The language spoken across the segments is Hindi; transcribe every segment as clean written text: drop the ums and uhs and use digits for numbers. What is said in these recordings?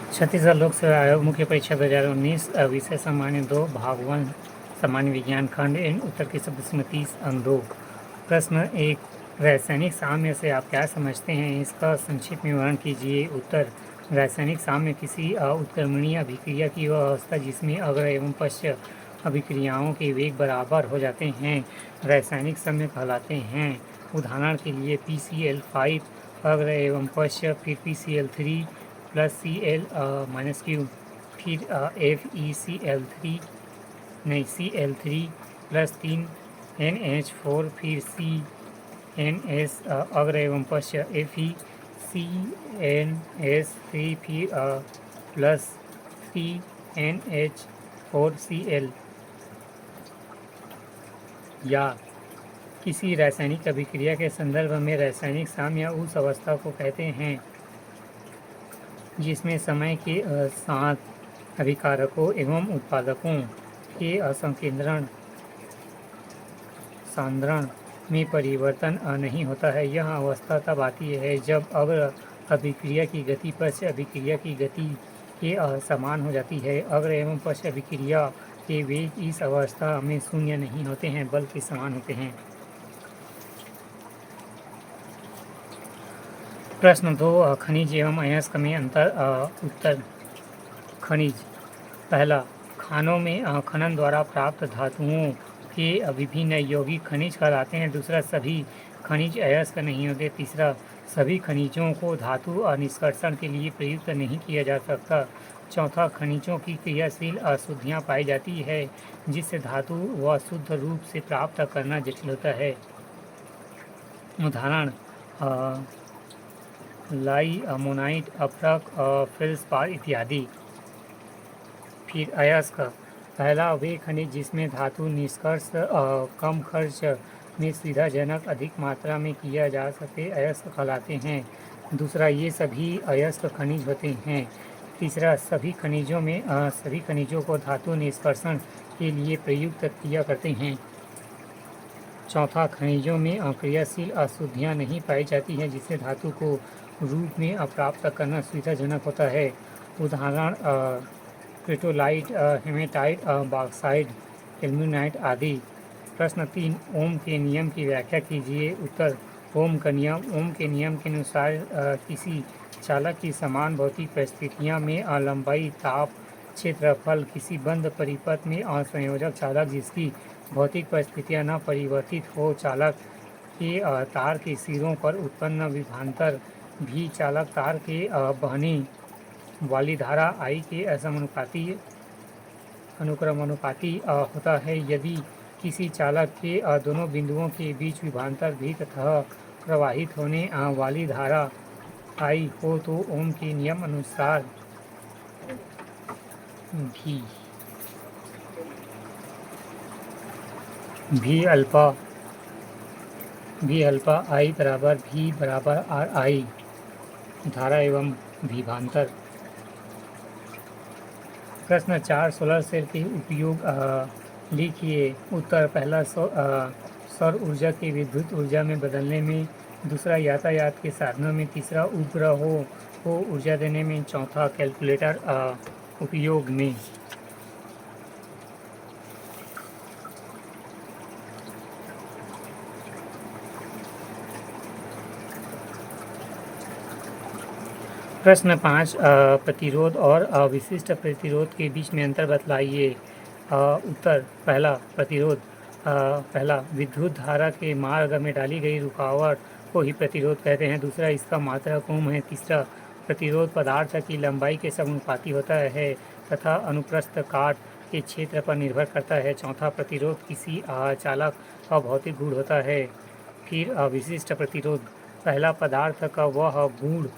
छत्तीसगढ़ लोक सेवा आयोग मुख्य परीक्षा 2019 विषय सामान्य 2 भाग 1 सामान्य विज्ञान खंड एवं उत्तर की शब्दस्मृति अंक 2। प्रश्न 1, रासायनिक साम्य से आप क्या समझते हैं, इसका संक्षिप्त विवरण कीजिए। उत्तर, रासायनिक साम्य किसी उत्क्रमणीय अभिक्रिया की वह अवस्था जिसमें अग्र एवं पश्च अभिक्रियाओं के वेग बराबर हो जाते हैं रासायनिक साम्य कहलाते हैं। उदाहरण के लिए PCl5 अग्र एवं पश्च, फिर PCl3 प्लस Cl-Q, फिर Cl3 प्लस 3NH4, फिर CNS अग्र एवं पश्च, FeCNS3, फिर प्लस 3NH4Cl। या किसी रासायनिक अभिक्रिया के संदर्भ में रासायनिक साम्य उस अवस्था को कहते हैं जिसमें समय के साथ अभिकारकों एवं उत्पादकों के असंकेंद्रण सांद्रण में परिवर्तन नहीं होता है। यह अवस्था तब आती है जब अग्र अभिक्रिया की गति पश्च अभिक्रिया की गति के समान हो जाती है। अग्र एवं पश्च अभिक्रिया के वेग इस अवस्था में शून्य नहीं होते हैं बल्कि समान होते हैं। प्रश्न 2, खनिज एवं अयस्क में अंतर। उत्तर, खनिज पहला, खानों में खनन द्वारा प्राप्त धातुओं के विभिन्न यौगिक खनिज कहलाते हैं। दूसरा, सभी खनिज अयस्क नहीं होते। तीसरा, सभी खनिजों को धातु निष्कर्षण के लिए प्रयुक्त नहीं किया जा सकता। चौथा, खनिजों की क्रियाशील अशुद्धियाँ पाई जाती है जिससे धातु व शुद्ध रूप से प्राप्त करना जटिल होता है। उदाहरण लाई, अमोनाइट, अपरक, फेल्सपार इत्यादि। फिर अयस्क पहला, वे खनिज जिसमें धातु निष्कर्ष कम खर्च में सुविधाजनक अधिक मात्रा में किया जा सके अयस्क कहलाते हैं। दूसरा, ये सभी अयस्क खनिज होते हैं। तीसरा, सभी खनिजों को धातु निष्कर्षण के लिए प्रयुक्त किया करते हैं। चौथा, खनिजों में क्रियाशील अशुद्धियाँ नहीं पाई जाती हैं जिससे धातु को रूप में प्राप्त करना सुविधाजनक होता है। उदाहरण क्रिप्टोलाइट, हेमेटाइट, बॉक्साइट, एल्यूमिनाइट आदि। प्रश्न 3, ओम के नियम की व्याख्या कीजिए। उत्तर, ओम के नियम के अनुसार किसी चालक की समान भौतिक परिस्थितियाँ में लंबाई, ताप, क्षेत्रफल किसी बंद परिपथ में संयोजक चालक जिसकी भौतिक परिस्थितियाँ न परिवर्तित हो, चालक के तार के सिरों पर उत्पन्न विभवांतर भी चालक तार के बहने वाली धारा I के अनुक्रमानुपाती होता है। यदि किसी चालक के दोनों बिंदुओं के बीच विभवांतर भी तथा प्रवाहित होने वाली धारा I हो तो ओम के नियम अनुसार भी अल्फा I बराबर V बराबर RI, धारा एवं विभवांतर। प्रश्न 4, सोलर सेल के उपयोग लिखिए। उत्तर, पहला, सौर ऊर्जा के विद्युत ऊर्जा में बदलने में। दूसरा, यातायात के साधनों में। तीसरा, उपग्रहों को ऊर्जा देने में। चौथा, कैलकुलेटर उपयोग में। प्रश्न 5, प्रतिरोध और विशिष्ट प्रतिरोध के बीच में अंतर बतलाइए। उत्तर, पहला, प्रतिरोध पहला, विद्युत धारा के मार्ग में डाली गई रुकावट को ही प्रतिरोध कहते हैं। दूसरा, इसका मात्रक ओम है। तीसरा, प्रतिरोध पदार्थ की लंबाई के समानुपाती होता है तथा अनुप्रस्थ काट के क्षेत्र पर निर्भर करता है। चौथा, प्रतिरोध किसी चालक का भौतिक गुण होता है। फिर विशिष्ट प्रतिरोध पहला, पदार्थ का वह गुण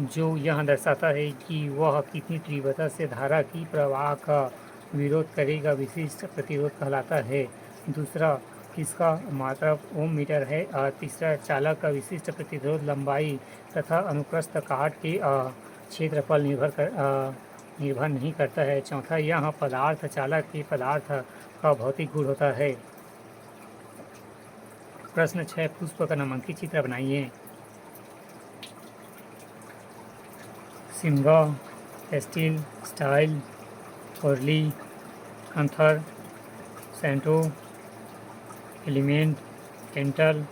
जो यह दर्शाता है कि वह कितनी तीव्रता से धारा की प्रवाह का विरोध करेगा, विशिष्ट प्रतिरोध कहलाता है। दूसरा, इसका मात्रक ओम मीटर है। तीसरा, चालक का विशिष्ट प्रतिरोध लंबाई तथा अनुप्रस्थ काट के क्षेत्रफल निर्भर नहीं करता है। चौथा, यह पदार्थ चालक के पदार्थ का भौतिक गुण होता है। प्रश्न 6, पुष्प का नामांकित चित्र बनाइए। सिंगा, स्टील, स्टाइल, वर्ली, अंथर, सेंटो, एलिमेंट, पेंटल,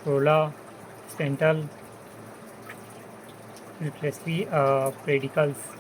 रोला, स्पेंटल, रिफ्लेक्सली, प्रेडिकल्स।